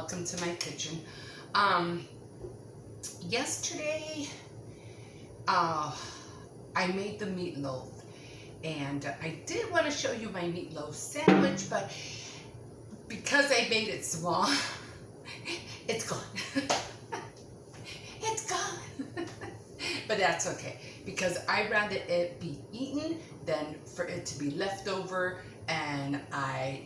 welcome to my kitchen. Yesterday I made the meatloaf, and I did want to show you my meatloaf sandwich, but because I made it small, it's gone. It's gone. But that's okay, because I'd rather it be eaten than for it to be left over and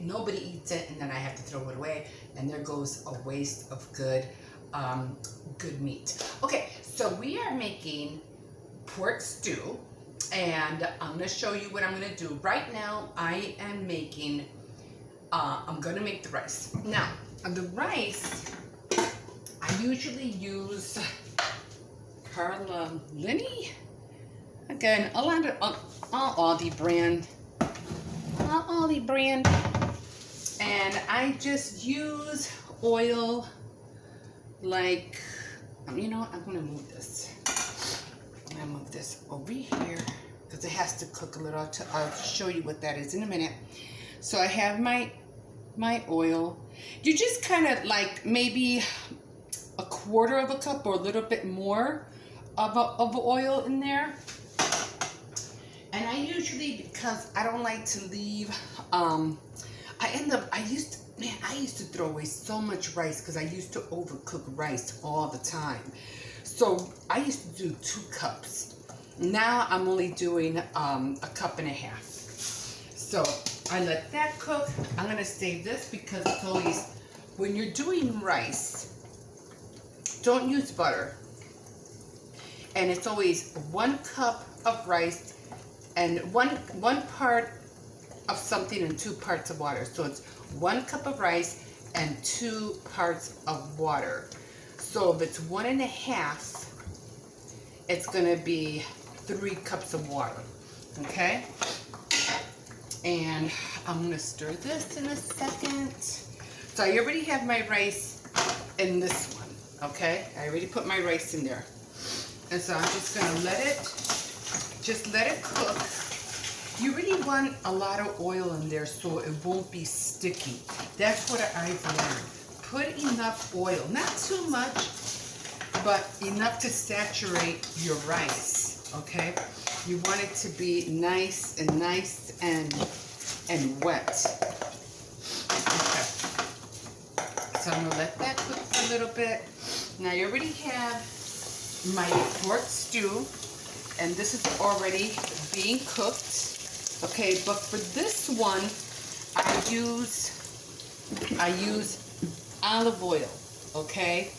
nobody eats it and then I have to throw it away, and there goes a waste of good meat. Okay, so we are making pork stew, and I'm going to show you what I'm going to do. Right now I am making I'm going to make the rice. Now the rice, I usually use Carla Linney. Again, a lot of Aldi brand, and I just use oil. Like, you know what, I'm gonna move this. I'm gonna move this over here because it has to cook a little. I'll show you what that is in a minute. So I have my oil. You just kind of like maybe a quarter of a cup or a little bit more of oil in there. And I usually, because I don't like to leave, I used to throw away so much rice because I used to overcook rice all the time. So I used to do 2 cups. Now I'm only doing a cup and a half. So I let that cook. I'm going to save this because it's always, when you're doing rice, don't use butter. And it's always 1 cup of rice and one part of something and 2 parts of water. So it's 1 cup of rice and 2 parts of water. So if it's 1 1/2, it's gonna be 3 cups of water. Okay? And I'm gonna stir this in a second. So I already have my rice in this one. Okay? I already put my rice in there. And so I'm just gonna let it cook. You really want a lot of oil in there so it won't be sticky. That's what I've learned. Put enough oil, not too much, but enough to saturate your rice, okay? You want it to be nice and wet. Okay. So I'm gonna let that cook for a little bit. Now you already have my pork stew, and this is already being cooked. Okay, but for this one, I use olive oil. Okay,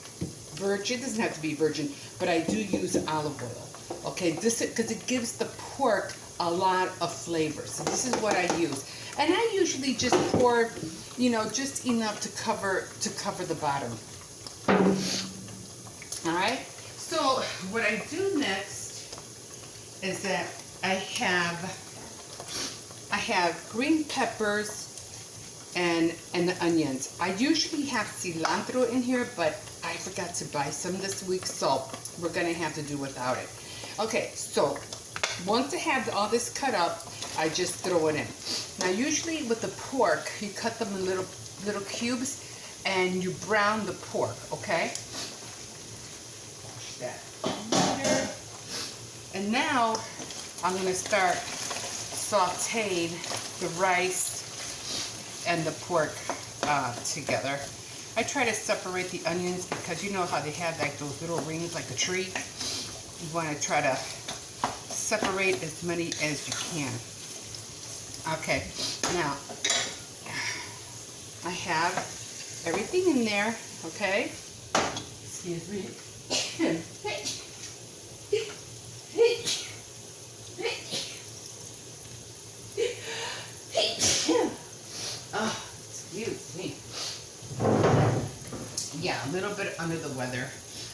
virgin, doesn't have to be virgin, but I do use olive oil. Okay, this is because it gives the pork a lot of flavor. So this is what I use, and I usually just pour, you know, just enough to cover the bottom. All right. So what I do next is that I have green peppers and the onions. I usually have cilantro in here, but I forgot to buy some this week, so we're gonna have to do without it. Okay, so once I have all this cut up, I just throw it in. Now usually with the pork, you cut them in little cubes and you brown the pork, okay? Wash that later. And now I'm gonna start sauteing the rice and the pork together. I try to separate the onions because you know how they have like those little rings like a tree. You want to try to separate as many as you can. Okay, now I have everything in there, okay? Excuse me. Oh, excuse me. Yeah, a little bit under the weather.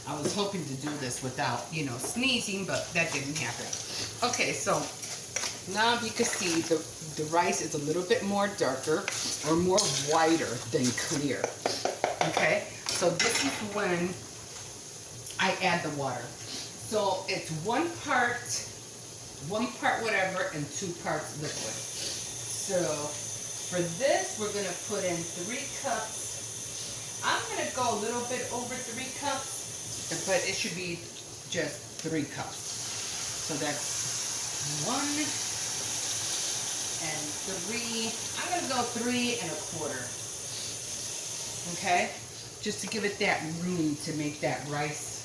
I was hoping to do this without, you know, sneezing, but that didn't happen. Okay, so now you can see the rice is a little bit more darker or more whiter than clear. Okay, so this is when I add the water. So it's 1 part whatever and 2 parts liquid. So for this, we're going to put in 3 cups I'm going to go a little bit over 3 cups, but it should be just 3 cups. So that's 1 and 3. I'm going to go 3 1/4. Okay? Just to give it that room to make that rice,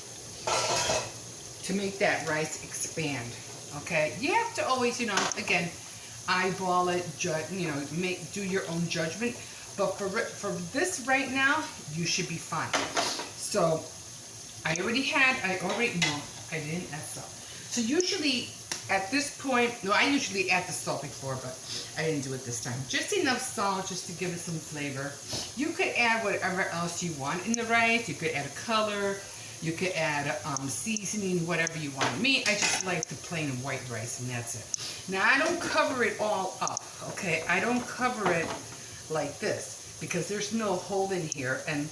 expand. Okay? You have to always, you know, again, eyeball it, you know, do your own judgment. But for this right now, you should be fine. So I didn't add salt. So usually at this point, no, I usually add the salt before, but I didn't do it this time. Just enough salt just to give it some flavor. You could add whatever else you want in the rice. You could add a color. You could add seasoning, whatever you want. Me, I just like the plain white rice, and that's it. Now, I don't cover it all up, okay? I don't cover it like this because there's no hole in here, and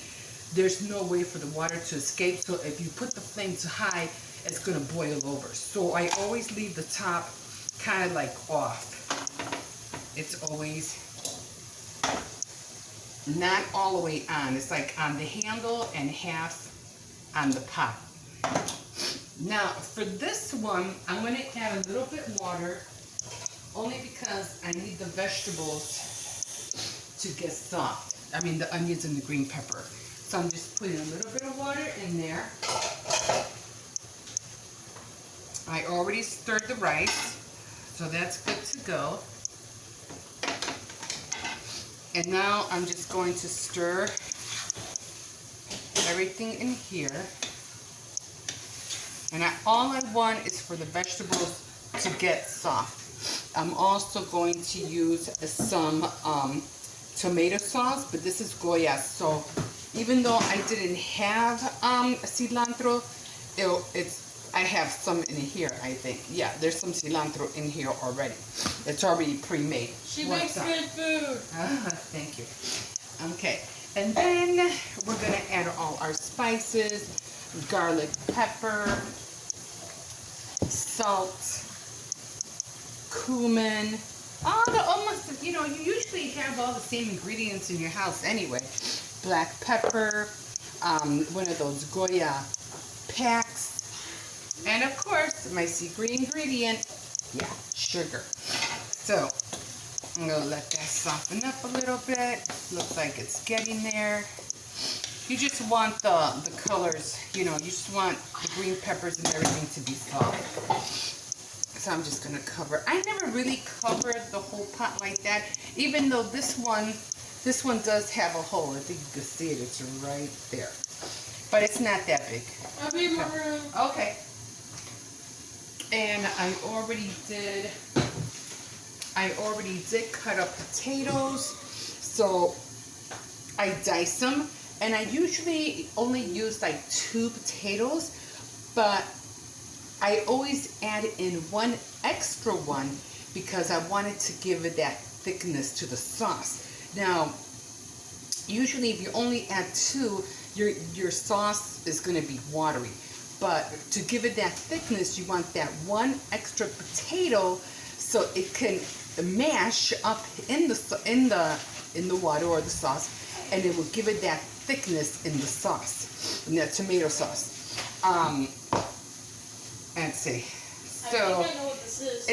there's no way for the water to escape. So if you put the flame too high, it's going to boil over. So I always leave the top kind of like off. It's always not all the way on. It's like on the handle and half on the pot. Now for this one, I'm going to add a little bit water, only because I need the vegetables to get soft. I mean the onions and the green pepper. So I'm just putting a little bit of water in there. I already stirred the rice, so that's good to go. And now I'm just going to stir everything in here. And all I want is for the vegetables to get soft. I'm also going to use some tomato sauce, but this is Goya. So even though I didn't have cilantro, I have some in here, I think. Yeah, there's some cilantro in here already. It's already pre-made. She makes good food. Thank you. Okay, and then we're going to add all our spices, garlic, pepper, salt, cumin. Almost, you know, you usually have all the same ingredients in your house anyway. Black pepper, one of those Goya packs. And of course, my secret ingredient, yeah, sugar. So, I'm going to let that soften up a little bit. Looks like it's getting there. You just want the colors, you know, you just want the green peppers and everything to be soft. So I'm just going to cover. I never really covered the whole pot like that, even though this one does have a hole. I think you can see it. It's right there. But it's not that big. I'll be in my room. Okay. And I already did cut up potatoes, so I dice them, and I usually only use like 2 potatoes, but I always add in 1 extra one because I wanted to give it that thickness to the sauce. Now, usually if you only add 2, your sauce is going to be watery. But to give it that thickness, you want that 1 extra potato so it can mash up in the water or the sauce, and it will give it that thickness in the sauce, in that tomato sauce. Let's see. So I think I know what this is.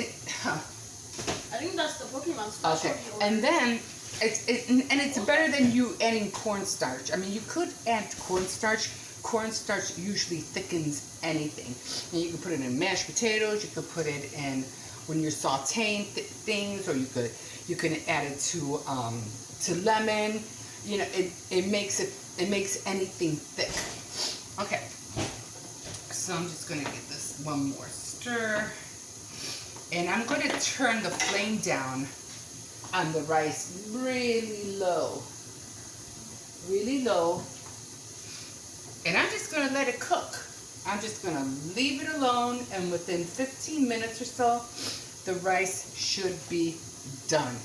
I think that's the Pokemon special. Okay, and then it's better than you adding cornstarch. I mean, you could add cornstarch. Cornstarch usually thickens anything. And you can put it in mashed potatoes. You could put it in when you're sauteing things, or you can add it to lemon. You know, it makes anything thick. Okay. So I'm just gonna give this one more stir, and I'm gonna turn the flame down on the rice really low. Really low. And I'm just going to let it cook. I'm just going to leave it alone, and within 15 minutes or so, the rice should be done.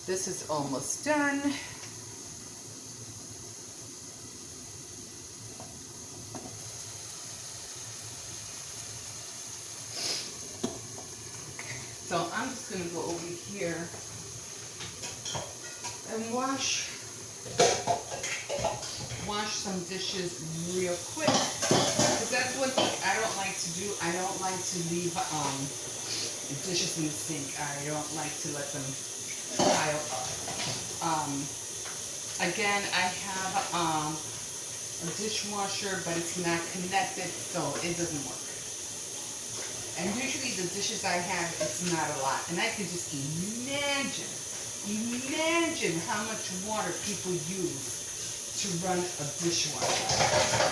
This is almost done. Okay, so I'm just going to go over here and wash some dishes real quick. Because that's one thing I don't like to do. I don't like to leave dishes in the sink. I don't like to let them pile up. Again, I have a dishwasher, but it's not connected, so it doesn't work. And usually the dishes I have, it's not a lot. And I can just imagine how much water people use to run a dishwasher.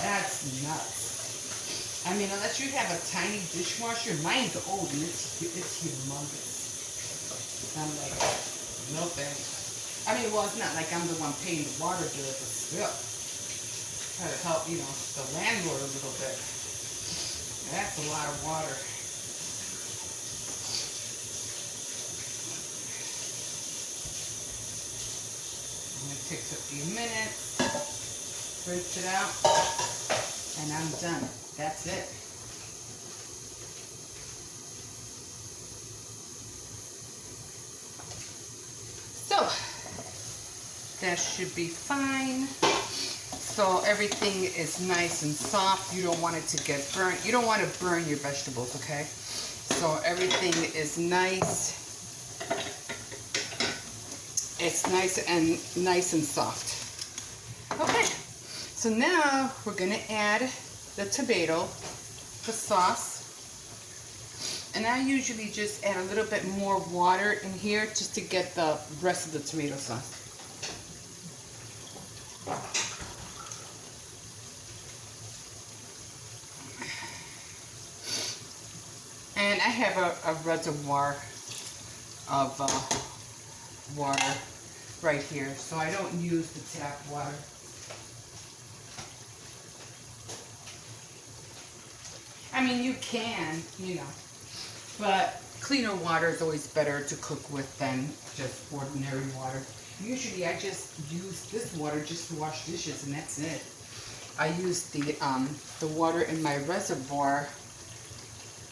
That's nuts. I mean, unless you have a tiny dishwasher, mine's old and it's humongous. I'm like, no thanks. I mean, well, it's not like I'm the one paying the water bill, but still. Try to help, you know, the landlord a little bit. That's a lot of water. It takes a few minutes, rinse it out, and I'm done. That's it. So, that should be fine. So everything is nice and soft. You don't want it to get burnt. You don't want to burn your vegetables, okay? So everything is nice. It's nice and soft. Okay, so now we're gonna add the tomato, the sauce, and I usually just add a little bit more water in here just to get the rest of the tomato sauce. And I have a reservoir of water right here, so I don't use the tap water. I mean, you can, you know, but cleaner water is always better to cook with than just ordinary water. Usually I just use this water just to wash dishes, and that's it. I use the water in my reservoir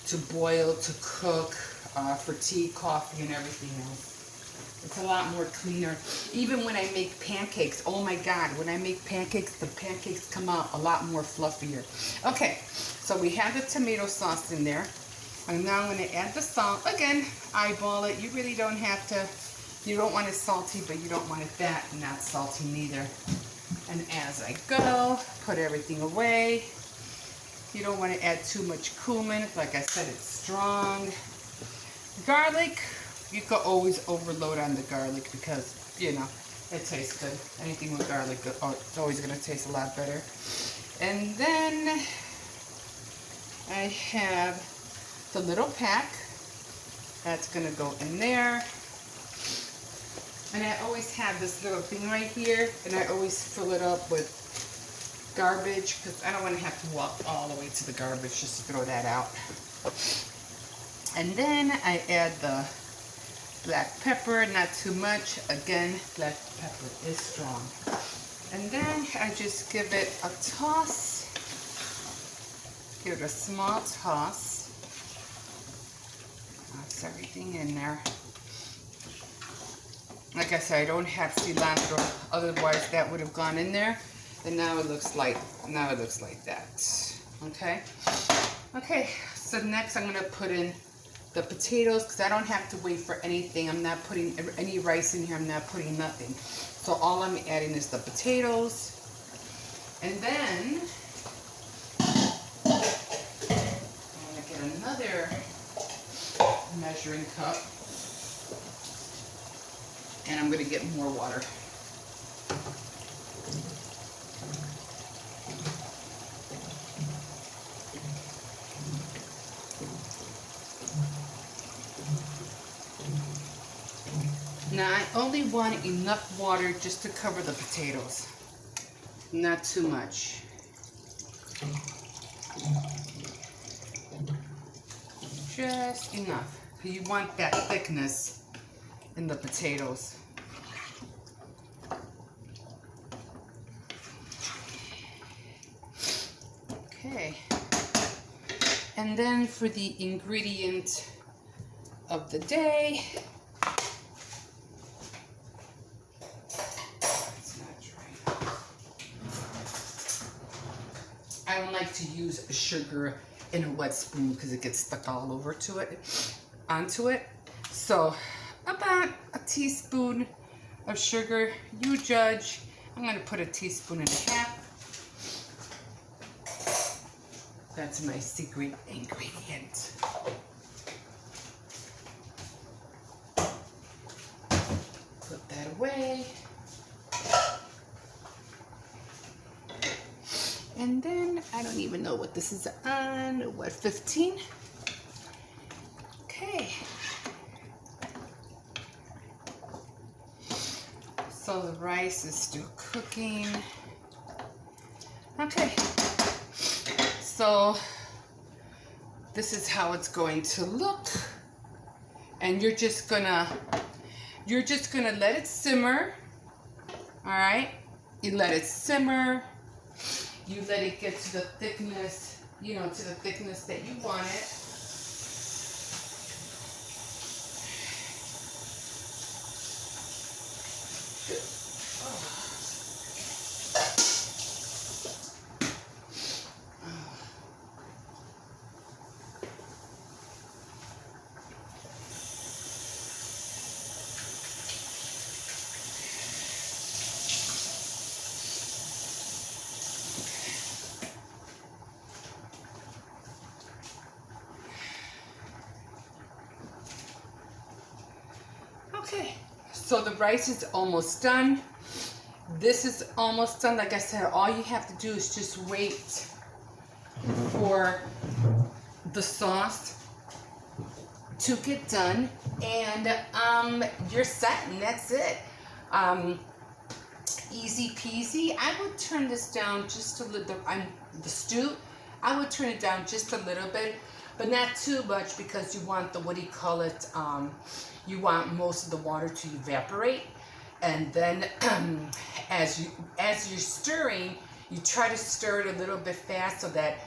to boil, to cook, for tea, coffee, and everything else. It's a lot more cleaner. Even when I make pancakes, oh my God, when I make pancakes, the pancakes come out a lot more fluffier. Okay, so we have the tomato sauce in there. And now I'm going to add the salt. Again, eyeball it. You really don't have to, you don't want it salty, but you don't want it that not salty neither. And as I go, put everything away. You don't want to add too much cumin. Like I said, it's strong. Garlic, you could always overload on the garlic because, you know, it tastes good. Anything with garlic, it's always going to taste a lot better. And then I have the little pack. That's going to go in there. And I always have this little thing right here, and I always fill it up with garbage because I don't want to have to walk all the way to the garbage just to throw that out. And then I add the black pepper, not too much. Again, black pepper is strong. And then I just give it a toss. Give it a small toss. That's everything in there. Like I said, I don't have cilantro, otherwise that would have gone in there. And now it looks like that. Okay? Okay, so next I'm gonna put in the potatoes because I don't have to wait for anything. I'm not putting any rice in here. I'm not putting nothing. So all I'm adding is the potatoes. And then I'm gonna get another measuring cup. And I'm gonna get more water. Now I only want enough water just to cover the potatoes. Not too much. Just enough. You want that thickness in the potatoes. Okay. And then for the ingredient of the day, to use sugar in a wet spoon because it gets stuck all over onto it. So about a teaspoon of sugar, you judge. I'm going to put a teaspoon and a half. That's my secret ingredient. Put that away. And then, I don't even know what this is on, what, 15? Okay. So the rice is still cooking. Okay. So this is how it's going to look. And you're just gonna let it simmer. All right? You let it simmer. You let it get to the thickness, you know, to the thickness that you want it. Okay, so the rice is almost done. This is almost done. Like I said, all you have to do is just wait for the sauce to get done, and you're set, and that's it. Easy peasy. I would turn this down just a little. The stew, I would turn it down just a little bit, but not too much, because you want the, what do you call it? You want most of the water to evaporate, and then as you're stirring, you try to stir it a little bit fast so that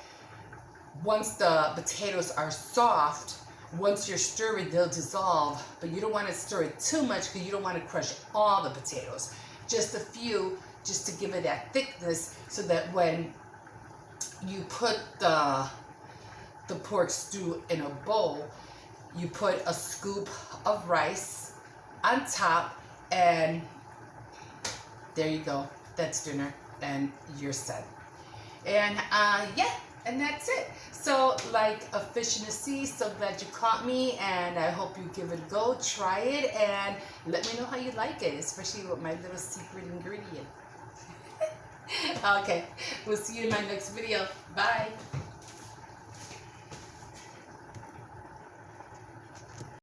once the potatoes are soft, once you're stirring, they'll dissolve. But you don't want to stir it too much because you don't want to crush all the potatoes. Just a few, just to give it that thickness, so that when you put the pork stew in a bowl, you put a scoop of rice on top, and there you go. That's dinner, and you're set. And yeah, and that's it. So, like a fish in the sea, so glad you caught me, and I hope you give it a go. Try it, and let me know how you like it, especially with my little secret ingredient. Okay, we'll see you in my next video. Bye.